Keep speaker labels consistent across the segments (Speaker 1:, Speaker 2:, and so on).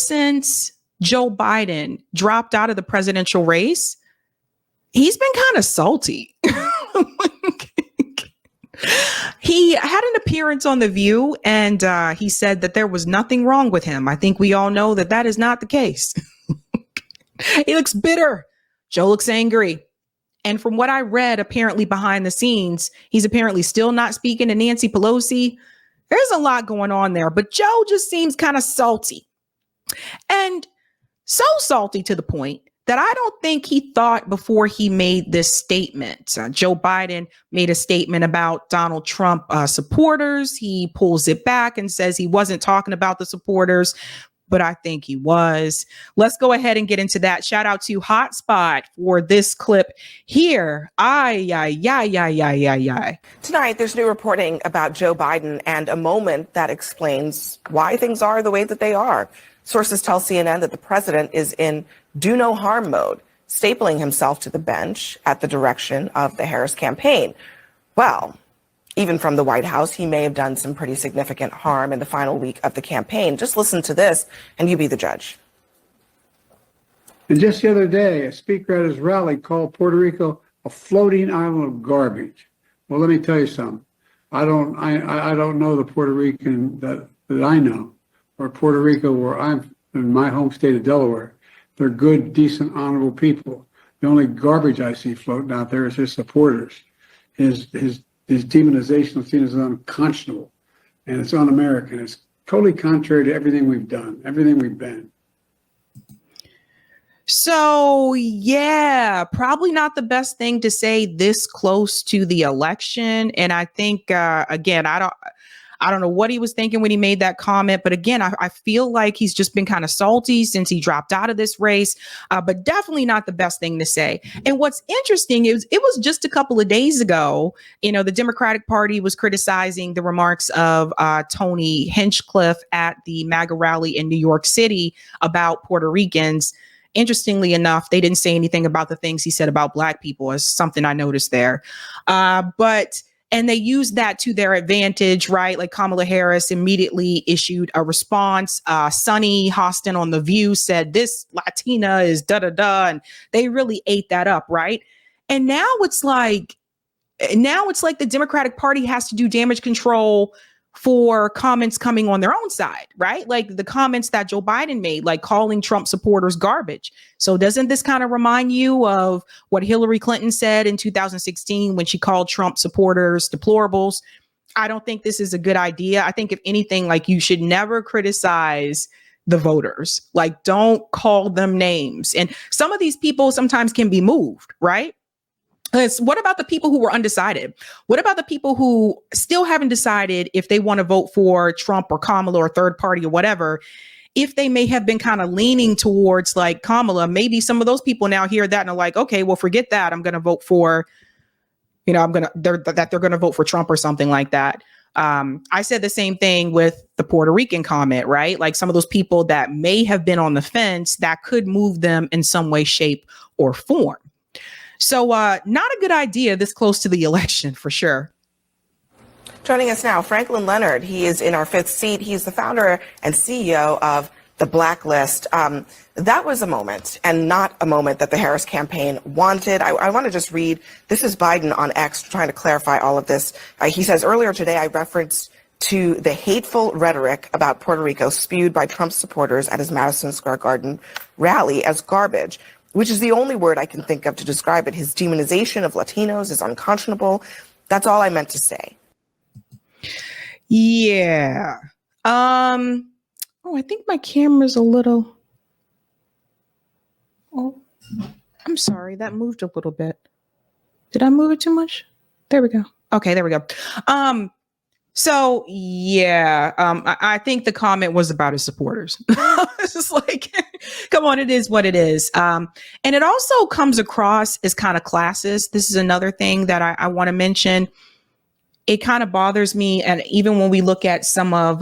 Speaker 1: since Joe Biden dropped out of the presidential race, he's been kind of salty. He had an appearance on The View, and he said that there was nothing wrong with him. I think we all know that that is not the case. He looks bitter. Joe looks angry. And from what I read, apparently behind the scenes, he's apparently still not speaking to Nancy Pelosi. There's a lot going on there, but Joe just seems kind of salty. And so salty to the point that I don't think he thought before he made this statement. Joe Biden made a statement about Donald Trump supporters. He pulls it back and says he wasn't talking about the supporters, but I think he was. Let's go ahead and get into that. Shout out to Hotspot for this clip here. Tonight,
Speaker 2: there's new reporting about Joe Biden and a moment that explains why things are the way that they are. Sources tell CNN that the president is in do no harm mode, stapling himself to the bench at the direction of the Harris campaign. Well, even from the White House, he may have done some pretty significant harm in the final week of the campaign. Just listen to this and you be the judge.
Speaker 3: And just the other day, a speaker at his rally called Puerto Rico a floating island of garbage. Well, let me tell you something. I don't know the Puerto Rican that I know, or Puerto Rico where I'm in my home state of Delaware. They're good, decent, honorable people. The only garbage I see floating out there is his supporters. His demonization is seen as unconscionable, and it's un-American. It's totally contrary to everything we've done, everything we've been.
Speaker 1: So, yeah, probably not the best thing to say this close to the election. And I think, again, I don't know what he was thinking when he made that comment. But again, I feel like he's just been kind of salty since he dropped out of this race, but definitely not the best thing to say. And what's interesting is it was just a couple of days ago, the Democratic Party was criticizing the remarks of Tony Hinchcliffe at the MAGA rally in New York City about Puerto Ricans. Interestingly enough, they didn't say anything about the things he said about Black people, as something I noticed there. And they used that to their advantage, right? Like Kamala Harris immediately issued a response. Sunny Hostin on The View said, this Latina is da-da-da. And they really ate that up, right? And now it's like the Democratic Party has to do damage control for comments coming on their own side, right? Like the comments that Joe Biden made, like calling Trump supporters garbage. So doesn't this kind of remind you of what Hillary Clinton said in 2016 when she called Trump supporters deplorables? I don't think this is a good idea. I think if anything, like you should never criticize the voters. Like don't call them names. And some of these people sometimes can be moved, right? What about the people who were undecided? What about the people who still haven't decided if they want to vote for Trump or Kamala or third party or whatever? If they may have been kind of leaning towards like Kamala, maybe some of those people now hear that and are like, okay, well, forget that. I'm going to vote for, they're going to vote for Trump or something like that. I said the same thing with the Puerto Rican comment, right? Like some of those people that may have been on the fence that could move them in some way, shape, or form. So not a good idea this close to the election, for sure.
Speaker 2: Joining us now, Franklin Leonard. He is in our fifth seat. He's the founder and CEO of The Blacklist. That was a moment, and not a moment that the Harris campaign wanted. I want to just read. This is Biden on X trying to clarify all of this. He says, earlier today, I referenced to the hateful rhetoric about Puerto Rico spewed by Trump supporters at his Madison Square Garden rally as garbage, which is the only word I can think of to describe it. His demonization of Latinos is unconscionable. That's all I meant to say.
Speaker 1: Yeah. I think my camera's a little. Oh, I'm sorry. That moved a little bit. Did I move it too much? There we go. Okay, there we go. So yeah, I think the comment was about his supporters. It's just like, come on, it is what it is. And it also comes across as kind of classist. This is another thing that I want to mention. It kind of bothers me. And even when we look at some of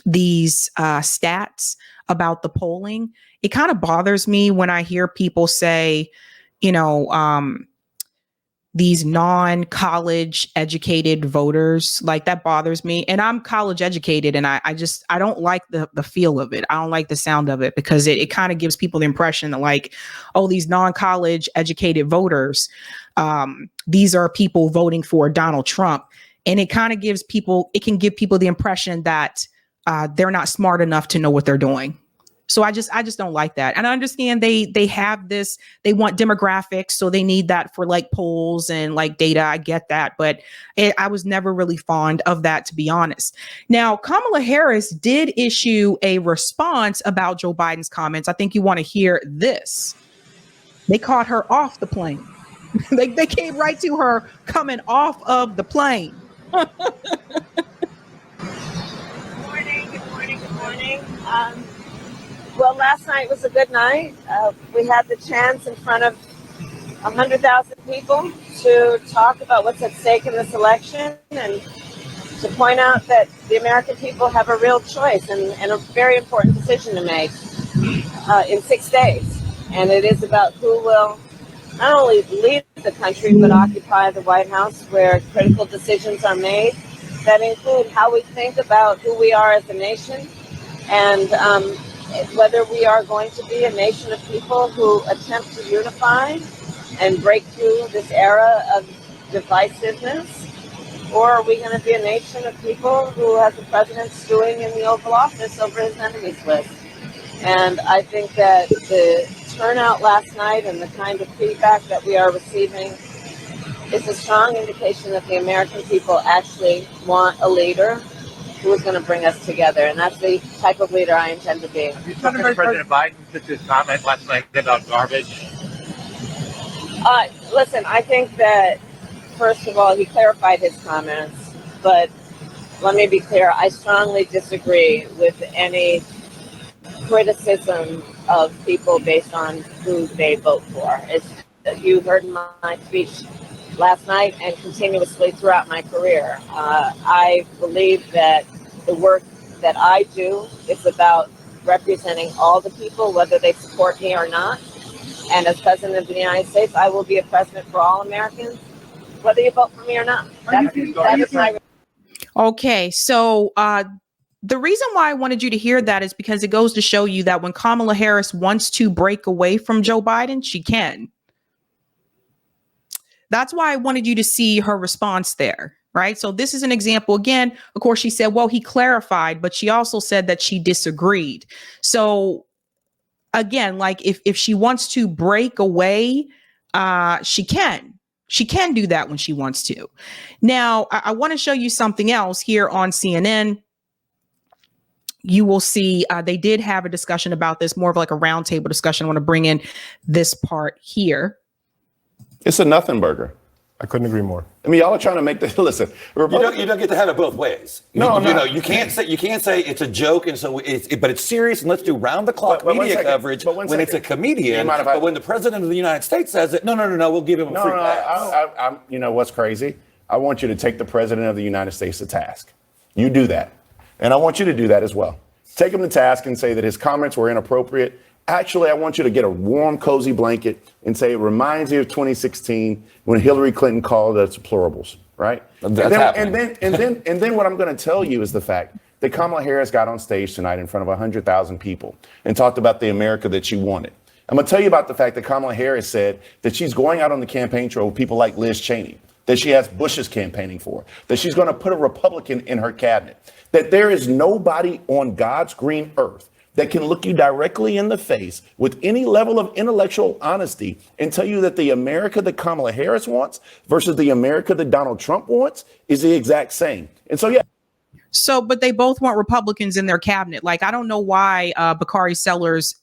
Speaker 1: these stats about the polling, it kind of bothers me when I hear people say, these non-college educated voters, like that bothers me. And I'm college educated, and I don't like the feel of it. I don't like the sound of it, because it kind of gives people the impression that, like, oh, these non-college educated voters, these are people voting for Donald Trump. And it kind of gives people, it can give people the impression that they're not smart enough to know what they're doing. So I just don't like that. And I understand they have this, they want demographics, so they need that for like polls and like data. I get that, but I was never really fond of that, to be honest. Now, Kamala Harris did issue a response about Joe Biden's comments. I think you want to hear this. They caught her off the plane. They came right to her coming off of the plane.
Speaker 4: Good morning. Good morning. Well, last night was a good night. We had the chance in front of 100,000 people to talk about what's at stake in this election, and to point out that the American people have a real choice and a very important decision to make in 6 days. And it is about who will not only lead the country, but occupy the White House, where critical decisions are made that include how we think about who we are as a nation, and whether we are going to be a nation of people who attempt to unify and break through this era of divisiveness, or are we going to be a nation of people who has the president stewing in the Oval Office over his enemies list? And I think that the turnout last night and the kind of feedback that we are receiving is a strong indication that the American people actually want a leader who is going to bring us together. And that's the type of leader I intend to be.
Speaker 5: You talking about President Biden since his comment last night about garbage?
Speaker 4: Listen, I think that, first of all, he clarified his comments, but let me be clear. I strongly disagree with any criticism of people based on who they vote for. You heard my speech last night and continuously throughout my career. I believe that the work that I do is about representing all the people, whether they support me or not. And as President of the United States, I will be a president for all Americans, whether you vote for me or not. That is my...
Speaker 1: Okay, so the reason why I wanted you to hear that is because it goes to show you that when Kamala Harris wants to break away from Joe Biden, she can. That's why I wanted you to see her response there, right? So this is an example. Again, of course, she said, well, he clarified, but she also said that she disagreed. So again, like if she wants to break away, she can. She can do that when she wants to. Now, I want to show you something else here on CNN. You will see they did have a discussion about this, more of like a roundtable discussion. I want to bring in this part here.
Speaker 6: It's a nothing burger.
Speaker 7: I couldn't agree more.
Speaker 6: I mean, y'all are trying to make this. Listen,
Speaker 8: You don't get to have it both ways.
Speaker 6: No.
Speaker 8: You can't say it's a joke, and so but it's serious, and let's do round the clock media coverage when it's a comedian. But when the president of the United States says it, no, we'll give him a free pass.
Speaker 6: You know what's crazy? I want you to take the president of the United States to task. You do that, and I want you to do that as well. Take him to task and say that his comments were inappropriate. Actually, I want you to get a warm, cozy blanket and say it reminds you of 2016 when Hillary Clinton called us deplorables, right? And then what I'm going to tell you is the fact that Kamala Harris got on stage tonight in front of 100,000 people and talked about the America that she wanted. I'm going to tell you about the fact that Kamala Harris said that she's going out on the campaign trail with people like Liz Cheney, that she has Bush's campaigning for, that she's going to put a Republican in her cabinet, that there is nobody on God's green earth that can look you directly in the face with any level of intellectual honesty and tell you that the America that Kamala Harris wants versus the America that Donald Trump wants is the exact same. And so, yeah.
Speaker 1: So, but they both want Republicans in their cabinet. Like, I don't know why Bakari Sellers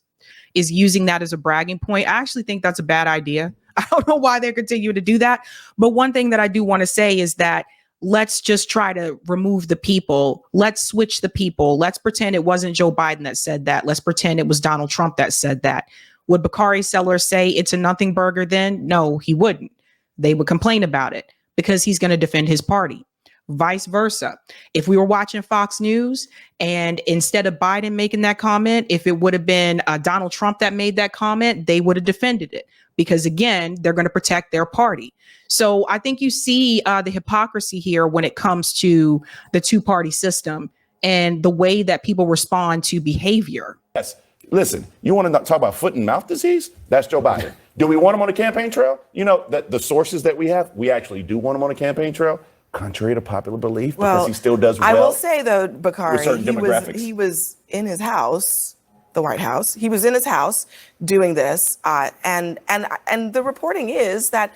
Speaker 1: is using that as a bragging point. I actually think that's a bad idea. I don't know why they continue to do that. But one thing that I do want to say is that let's just try to remove the people. Let's switch the people. Let's pretend it wasn't Joe Biden that said that. Let's pretend it was Donald Trump that said that. Would Bakari Sellers say it's a nothing burger then? No, he wouldn't. They would complain about it because he's going to defend his party. Vice versa. If we were watching Fox News and instead of Biden making that comment, if it would have been Donald Trump that made that comment, they would have defended it. because, again, they're going to protect their party. So I think you see the hypocrisy here when it comes to the two-party system and the way that people respond to behavior.
Speaker 6: Yes. Listen, you want to talk about foot and mouth disease? That's Joe Biden. Do we want him on the campaign trail? You know, the sources that we have, we actually do want him on the campaign trail, contrary to popular belief, because he still does well.
Speaker 2: I will say, though, Bakari,
Speaker 6: demographics.
Speaker 2: he was in his house, the White House. He was in his house doing this. And the reporting is that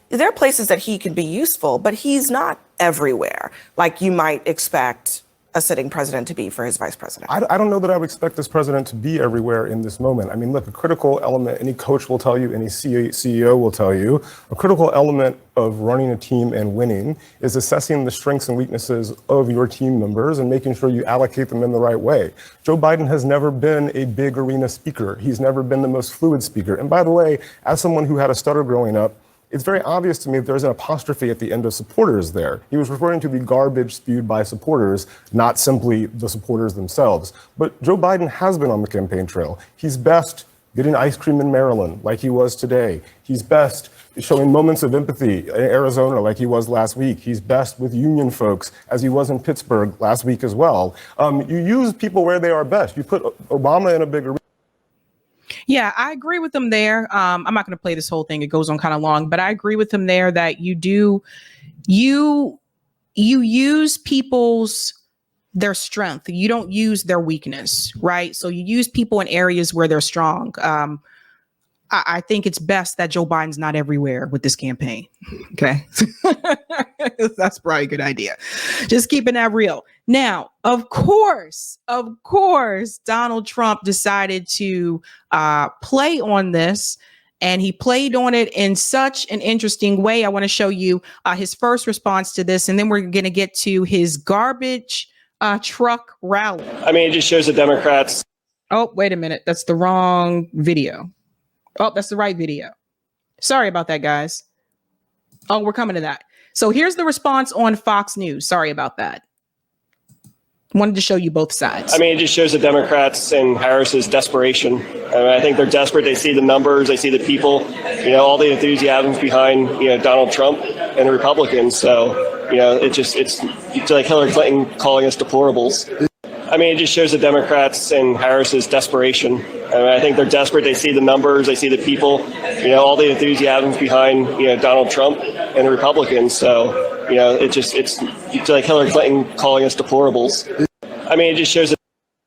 Speaker 2: there are places that he can be useful, but he's not everywhere like you might expect a sitting president to be for his vice president.
Speaker 7: I don't know that I would expect this president to be everywhere in this moment. I mean, look, a critical element, any coach will tell you, any CEO will tell you, a critical element of running a team and winning is assessing the strengths and weaknesses of your team members and making sure you allocate them in the right way. Joe Biden has never been a big arena speaker. He's never been the most fluid speaker. And by the way, as someone who had a stutter growing up, it's very obvious to me that there's an apostrophe at the end of supporters there. He was referring to the garbage spewed by supporters, not simply the supporters themselves. But Joe Biden has been on the campaign trail. He's best getting ice cream in Maryland like he was today. He's best showing moments of empathy in Arizona like he was last week. He's best with union folks as he was in Pittsburgh last week as well. You use people where they are best. You put Obama in a bigger.
Speaker 1: Yeah, I agree with them there. I'm not going to play this whole thing. It goes on kind of long, but I agree with them there that you use their strength. You don't use their weakness, right? So you use people in areas where they're strong. I think it's best that Joe Biden's not everywhere with this campaign. Okay. That's probably a good idea. Just keeping that real. Now, of course, Donald Trump decided to play on this, and he played on it in such an interesting way. I want to show you his first response to this, and then we're going to get to his garbage truck rally.
Speaker 9: I mean, it just shows the Democrats.
Speaker 1: Oh, wait a minute. That's the wrong video. Oh, that's the right video. Sorry about that, guys. Oh, we're coming to that. So here's the response on Fox News. Sorry about that. Wanted to show you both sides.
Speaker 9: I mean, it just shows the Democrats and Harris's desperation. I think they're desperate. They see the numbers. They see the people, all the enthusiasm behind, Donald Trump and the Republicans. So, it's like Hillary Clinton calling us deplorables. I mean, it just shows the Democrats and Harris's desperation. I think they're desperate. They see the numbers. They see the people, all the enthusiasm behind, Donald Trump and the Republicans. So, it's like Hillary Clinton calling us deplorables. I mean, it just shows.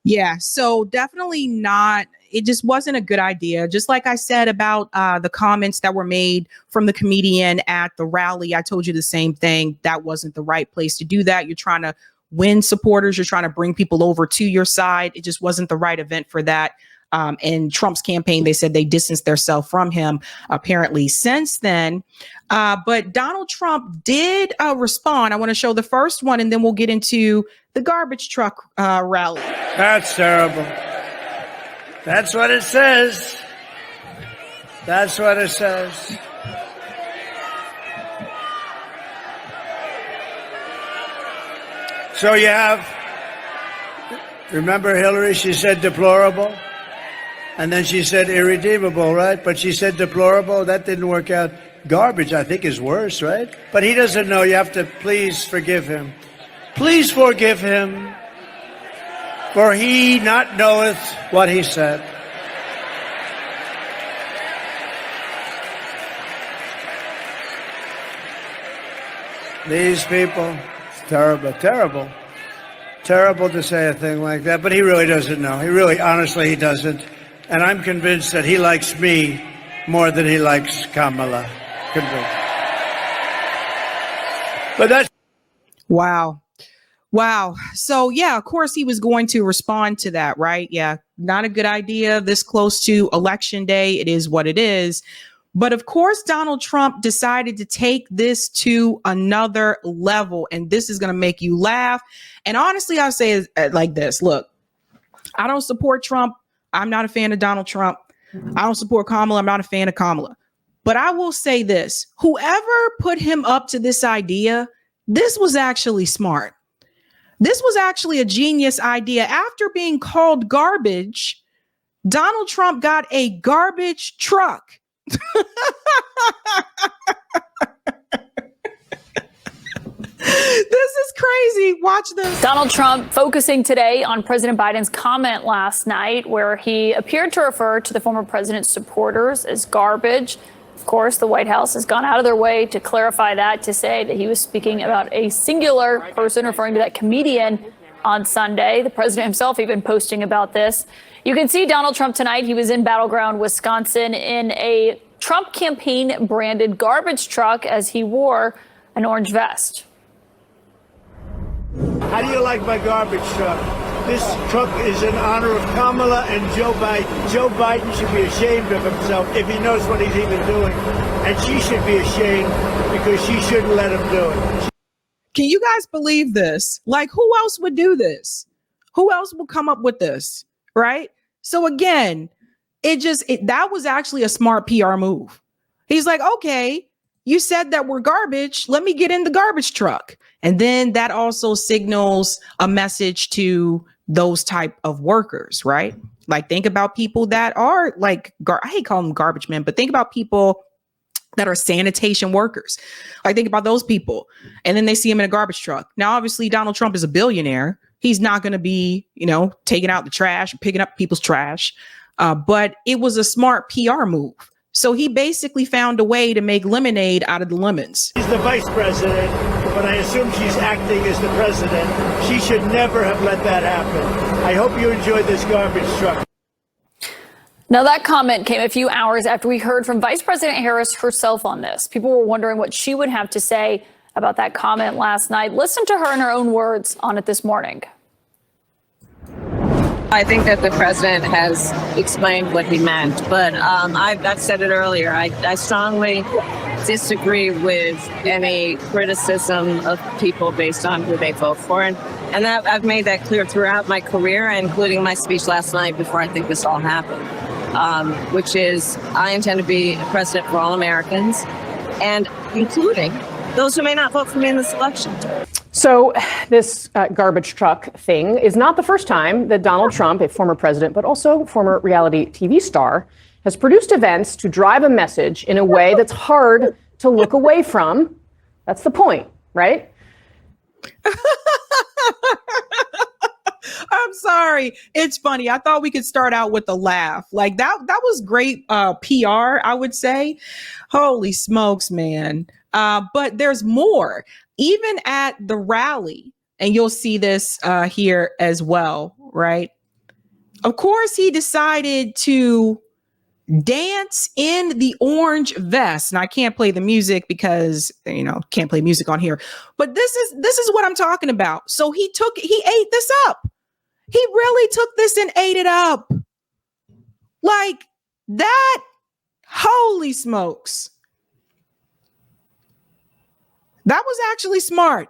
Speaker 1: Yeah, so definitely not. It just wasn't a good idea. Just like I said about the comments that were made from the comedian at the rally, I told you the same thing. That wasn't the right place to do that. You're trying to win supporters. You're trying to bring people over to your side. It just wasn't the right event for that. In Trump's campaign, they said they distanced themselves from him apparently since then. But Donald Trump did respond. I want to show the first one, and then we'll get into the garbage truck rally.
Speaker 10: That's terrible. That's what it says. That's what it says. So you have, remember Hillary, she said deplorable, and then she said irredeemable, right? But she said deplorable, that didn't work out. Garbage, I think, is worse, right? But he doesn't know, you have to please forgive him. Please forgive him, for he not knoweth what he said. These people, it's terrible, terrible. Terrible to say a thing like that, but he really doesn't know. He really, honestly, he doesn't. And I'm convinced that he likes me more than he likes Kamala. Convinced. But that's...
Speaker 1: Wow. So, yeah, of course, he was going to respond to that, right? Yeah, not a good idea this close to Election Day. It is what it is. But of course, Donald Trump decided to take this to another level. And this is going to make you laugh. And honestly, I'll say it like this. Look, I don't support Trump. I'm not a fan of Donald Trump. I don't support Kamala. I'm not a fan of Kamala. But I will say this. Whoever put him up to this idea, this was actually smart. This was actually a genius idea. After being called garbage, Donald Trump got a garbage truck. This is crazy. Watch this.
Speaker 11: Donald Trump focusing today on President Biden's comment last night where he appeared to refer to the former president's supporters as garbage. Of course, the White House has gone out of their way to clarify that, to say that he was speaking about a singular person, referring to that comedian on Sunday. The president himself even posting about this. You can see Donald Trump tonight. He was in Battleground, Wisconsin, in a Trump campaign branded garbage truck as he wore an orange vest.
Speaker 10: How do you like my garbage truck? This truck is in honor of Kamala and Joe Biden. Joe Biden should be ashamed of himself if he knows what he's even doing. And she should be ashamed because she shouldn't let him do it.
Speaker 1: Can you guys believe this? Like, who else would do this? Who else will come up with this? Right? So again, that was actually a smart PR move. He's like, okay, you said that we're garbage. Let me get in the garbage truck. And then that also signals a message to those type of workers, right? Like, think about people that are like, I hate calling them garbage men, but think about people that are sanitation workers. Like, think about those people. And then they see him in a garbage truck. Now, obviously, Donald Trump is a billionaire. He's not going to be, taking out the trash, picking up people's trash. But it was a smart PR move. So he basically found a way to make lemonade out of the lemons.
Speaker 10: She's the vice president, but I assume she's acting as the president. She should never have let that happen. I hope you enjoyed this garbage truck.
Speaker 11: Now, that comment came a few hours after we heard from Vice President Harris herself on this. People were wondering what she would have to say about that comment last night. Listen to her in her own words on it this morning.
Speaker 12: I think that the president has explained what he meant, but I've said it earlier. I strongly disagree with any criticism of people based on who they vote for. And that, I've made that clear throughout my career, including my speech last night before I think this all happened, which is I intend to be president for all Americans, and including those who may not vote for me in this election.
Speaker 13: So this garbage truck thing is not the first time that Donald Trump, a former president, but also former reality TV star, has produced events to drive a message in a way that's hard to look away from. That's the point, right?
Speaker 1: I'm sorry. It's funny. I thought we could start out with a laugh. Like that was great PR, I would say. Holy smokes, man. But there's more. Even at the rally, and you'll see this here as well, right? Of course, he decided to dance in the orange vest. And I can't play the music because, can't play music on here. But this is what I'm talking about. So he ate this up. He really took this and ate it up. Like that. Holy smokes. That was actually smart.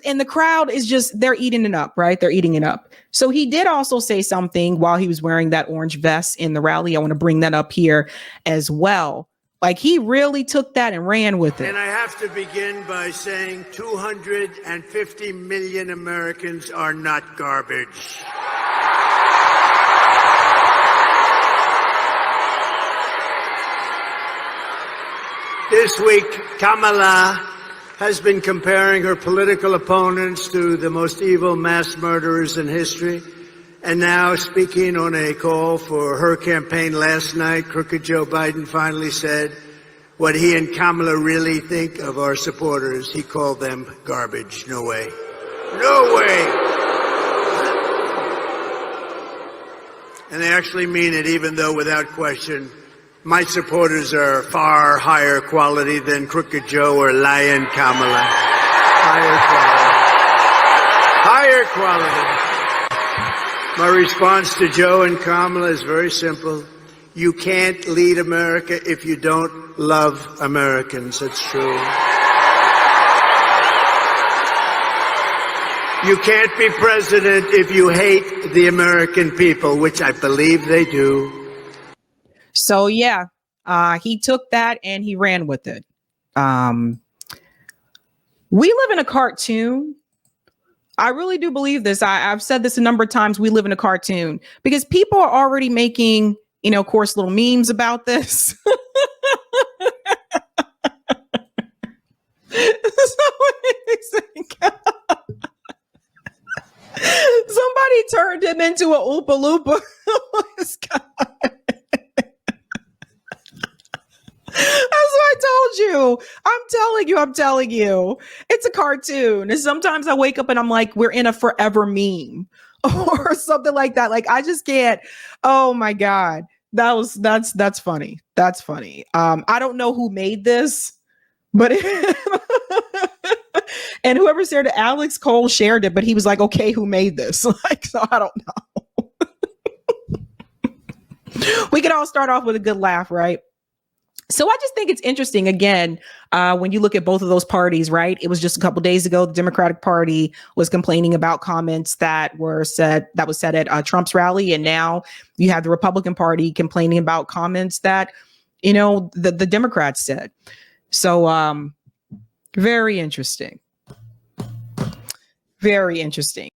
Speaker 1: And the crowd is just, they're eating it up, right? They're eating it up. So he did also say something while he was wearing that orange vest in the rally. I want to bring that up here as well. Like he really took that and ran with it.
Speaker 10: And I have to begin by saying 250 million Americans are not garbage. This week, Kamala has been comparing her political opponents to the most evil mass murderers in history. And now, speaking on a call for her campaign last night, crooked Joe Biden finally said what he and Kamala really think of our supporters. He called them garbage. No way. No way. And they actually mean it, even though, without question, my supporters are far higher quality than Crooked Joe or Lion Kamala. Higher quality. My response to Joe and Kamala is very simple. You can't lead America if you don't love Americans. That's true. You can't be president if you hate the American people, which I believe they do.
Speaker 1: So yeah, he took that and he ran with it. We live in a cartoon. I really do believe this. I've said this a number of times. We live in a cartoon because people are already making, of course, little memes about this. Somebody turned him into an Oompa Loompa. That's what I told you. I'm telling you. It's a cartoon. And sometimes I wake up and I'm like, we're in a forever meme or something like that. Like, I just can't. Oh my God. That's funny. That's funny. I don't know who made this, but and whoever shared it, Alex Cole shared it, but he was like, okay, who made this? Like, so I don't know. We could all start off with a good laugh, right? So I just think it's interesting, again, when you look at both of those parties, right? It was just a couple days ago, the Democratic Party was complaining about comments that was said at Trump's rally. And now you have the Republican Party complaining about comments that, the Democrats said. So very interesting. Very interesting.